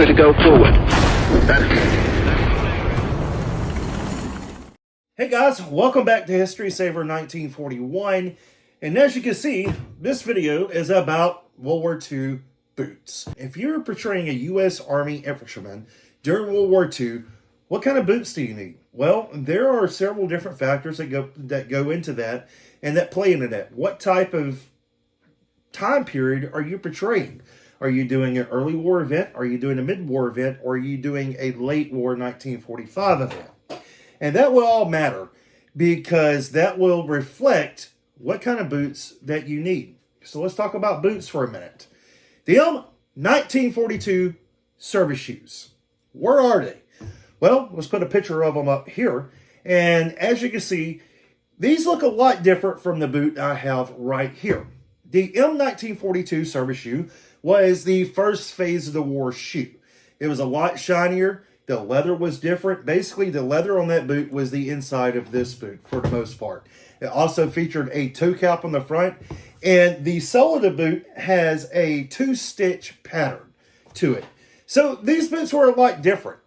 to go forward. Hey guys, welcome back to History Saver 1941. And as you can see, this video is about World War II boots. If you're portraying a U.S. Army infantryman during World War II, what kind of boots do you need? Well, there are several different factors that go into that and that play into that. What type of time period are you portraying? Are you doing an early war event? Are you doing a mid-war event? Or are you doing a late war 1945 event? And that will all matter because that will reflect what kind of boots that you need. So let's talk about boots for a minute. The 1942 service shoes. Where are they? Well, let's put a picture of them up here. And as you can see, these look a lot different from the boot I have right here. The M1942 service shoe was the first phase of the war shoe. It was a lot shinier. The leather was different. Basically, the leather on that boot was the inside of this boot for the most part. It also featured a toe cap on the front. And the sole of the boot has a two-stitch pattern to it. So these boots were a lot different.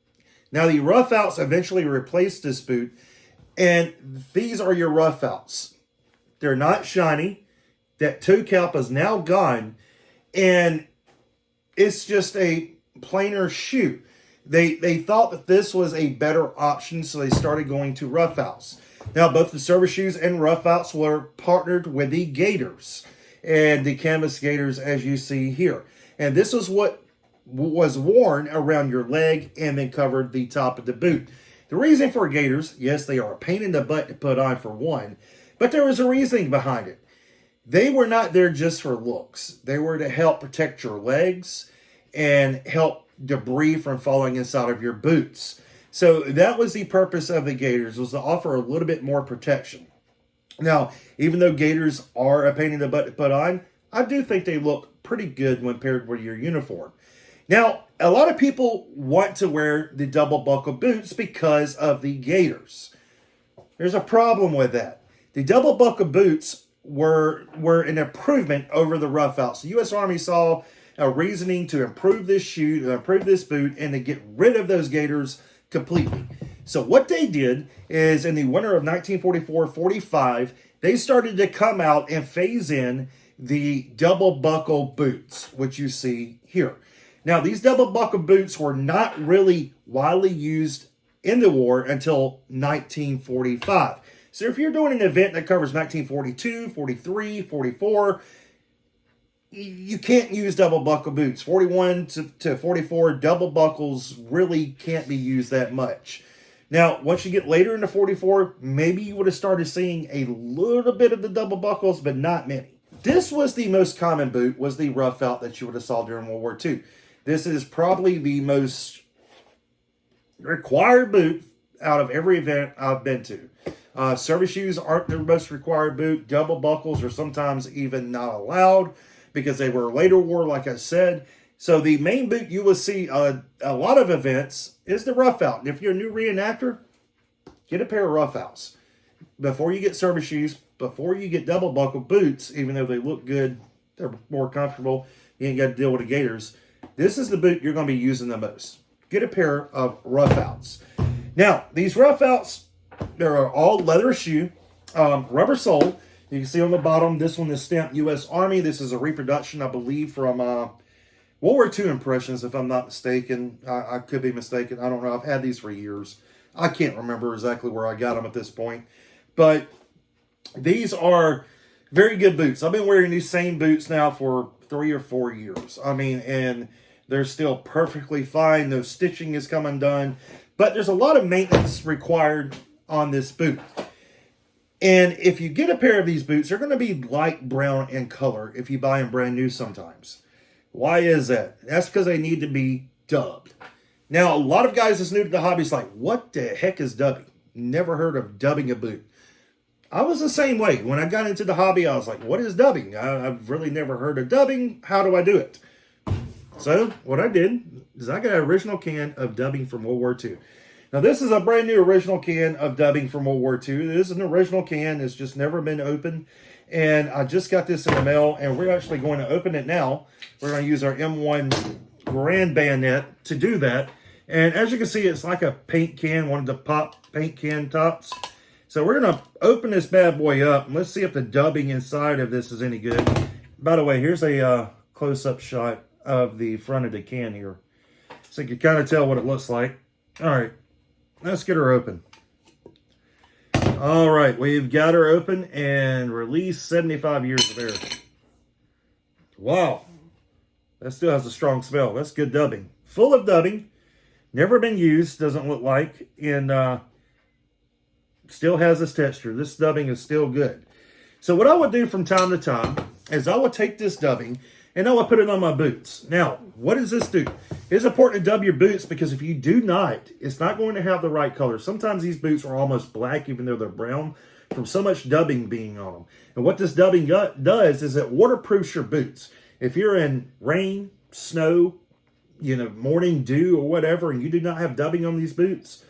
Now, the rough outs eventually replaced this boot. And these are your rough outs. They're not shiny. That toe cap is now gone. And it's just a plainer shoe. They thought that this was a better option, so they started going to rough outs. Now, both the service shoes and rough outs were partnered with the gators and the canvas gators, as you see here. And this is what was worn around your leg and then covered the top of the boot. The reason for gators, yes, they are a pain in the butt to put on for one, but there was a reasoning behind it. They were not there just for looks. They were to help protect your legs and help debris from falling inside of your boots. So that was the purpose of the gators, was to offer a little bit more protection. Now, even though gators are a pain in the butt to put on, I do think they look pretty good when paired with your uniform. Now, a lot of people want to wear the double buckle boots because of the gators. There's a problem with that. The double buckle boots were an improvement over the rough outs. The U.S. Army saw a reasoning to improve this shoe, to improve this boot, and to get rid of those gators completely. So what they did is in the winter of 1944-45, they started to come out and phase in the double buckle boots, which you see here. Now, these double buckle boots were not really widely used in the war until 1945. So if you're doing an event that covers 1942, 43, 44, you can't use double buckle boots. 41 to 44, double buckles really can't be used that much. Now, once you get later into 44, maybe you would have started seeing a little bit of the double buckles, but not many. This was the most common boot, was the rough out that you would have saw during World War II. This is probably the most required boot out of every event I've been to. Service shoes aren't the most required boot. Double buckles are sometimes even not allowed because they were later war, like I said. So the main boot you will see a lot of events is the rough out. And if you're a new reenactor, get a pair of rough outs. Before you get service shoes, before you get double buckle boots, even though they look good, they're more comfortable, you ain't got to deal with the gators. This is the boot you're going to be using the most. Get a pair of rough outs. Now, these rough outs, they're all leather shoe, rubber sole. You can see on the bottom, this one is stamped U.S. Army. This is a reproduction, I believe, from World War II impressions, if I'm not mistaken. I could be mistaken. I don't know. I've had these for years. I can't remember exactly where I got them at this point. But these are very good boots. I've been wearing these same boots now for 3 or 4 years. I mean, and they're still perfectly fine. No stitching is come undone. But there's a lot of maintenance required on this boot. And if you get a pair of these boots, they're going to be light brown in color if you buy them brand new sometimes. Why is that? That's because they need to be dubbed. Now, a lot of guys that's new to the hobby is like, what the heck is dubbing? Never heard of dubbing a boot. I was the same way. When I got into the hobby, I was like, what is dubbing? I've really never heard of dubbing. How do I do it? So what I did is I got an original can of dubbing from World War II. Now, this is a brand new original can of dubbing from World War II. This is an original can. It's just never been opened. And I just got this in the mail, and we're actually going to open it now. We're going to use our M1 grand bayonet to do that. And as you can see, it's like a paint can, one of the pop paint can tops. So we're going to open this bad boy up, and let's see if the dubbing inside of this is any good. By the way, here's a close-up shot of the front of the can here, so you can kind of tell what it looks like. All right, let's get her open. All right, we've got her open and released 75 years of air. Wow, that still has a strong smell. That's good dubbing. Full of dubbing, never been used, doesn't look like, and still has this texture. This dubbing is still good. So what I would do from time to time is I would take this dubbing and I would put it on my boots. Now, what does this do? It's important to dub your boots because if you do not, it's not going to have the right color. Sometimes these boots are almost black even though they're brown from so much dubbing being on them. And what this dubbing does is it waterproofs your boots. If you're in rain, snow, morning dew or whatever, and you do not have dubbing on these boots,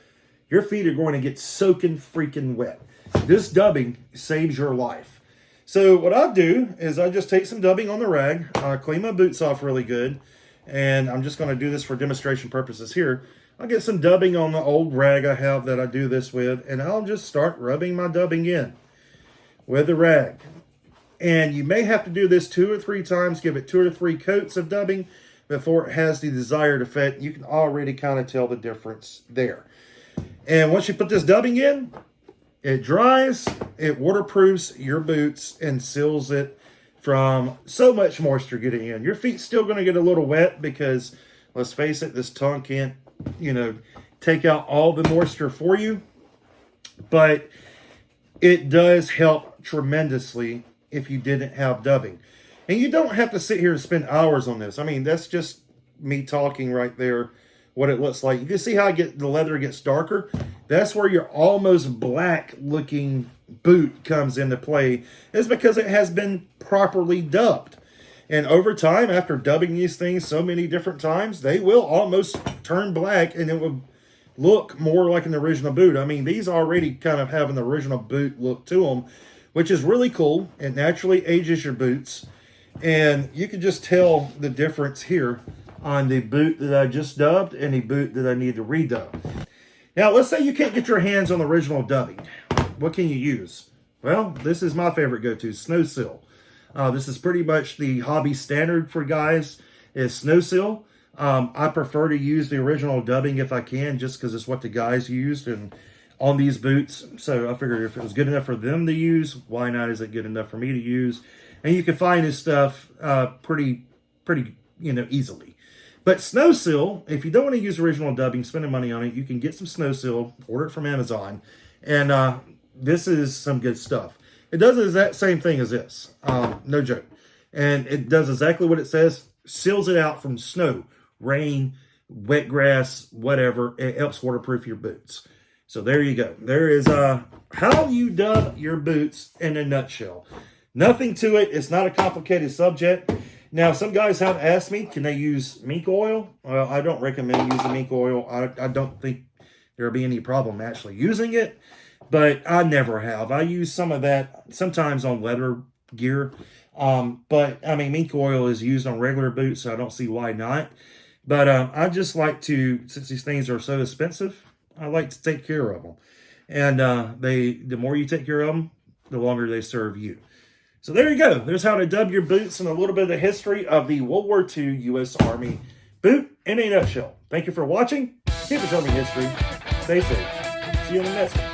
your feet are going to get soaking freaking wet. This dubbing saves your life. So what I do is I just take some dubbing on the rag, clean my boots off really good, and I'm just going to do this for demonstration purposes here. I'll get some dubbing on the old rag I have that I do this with, and I'll just start rubbing my dubbing in with the rag. And you may have to do this 2 or 3 times, give it 2 or 3 coats of dubbing before it has the desired effect. You can already kind of tell the difference there. And once you put this dubbing in, it dries, it waterproofs your boots and seals it from so much moisture getting in. Your feet's still going to get a little wet because, let's face it, this tongue can't, take out all the moisture for you. But it does help tremendously if you didn't have dubbing. And you don't have to sit here and spend hours on this. I mean, that's just me talking right there, what it looks like. You can see how the leather gets darker. That's where your almost black looking boot comes into play. It's because it has been properly dubbed. And over time, after dubbing these things so many different times, they will almost turn black and it will look more like an original boot. I mean, these already kind of have an original boot look to them, which is really cool. It naturally ages your boots. And you can just tell the difference here on the boot that I just dubbed and the boot that I need to redub. Now, let's say you can't get your hands on the original dubbing. What can you use? Well, this is my favorite go-to, Snow Seal. This is pretty much the hobby standard for guys, is Snow Seal. I prefer to use the original dubbing if I can, just because it's what the guys used and on these boots. So I figured if it was good enough for them to use, why not is it good enough for me to use? And you can find this stuff pretty easily. But Snow Seal, if you don't want to use original dubbing, spending money on it, you can get some Snow Seal, order it from Amazon, and this is some good stuff. It does the exact same thing as this, no joke. And it does exactly what it says, seals it out from snow, rain, wet grass, whatever. It helps waterproof your boots. So there you go. There is how you dub your boots in a nutshell. Nothing to it. It's not a complicated subject. Now, some guys have asked me, can they use mink oil? Well, I don't recommend using mink oil. I don't think there'll be any problem actually using it, but I never have. I use some of that sometimes on leather gear. But, I mean, mink oil is used on regular boots, so I don't see why not. But I just like to, since these things are so expensive, I like to take care of them. And the more you take care of them, the longer they serve you. So there you go. There's how to dub your boots and a little bit of the history of the World War II U.S. Army boot in a nutshell. Thank you for watching. Keep preserving history. Stay safe. See you in the next one.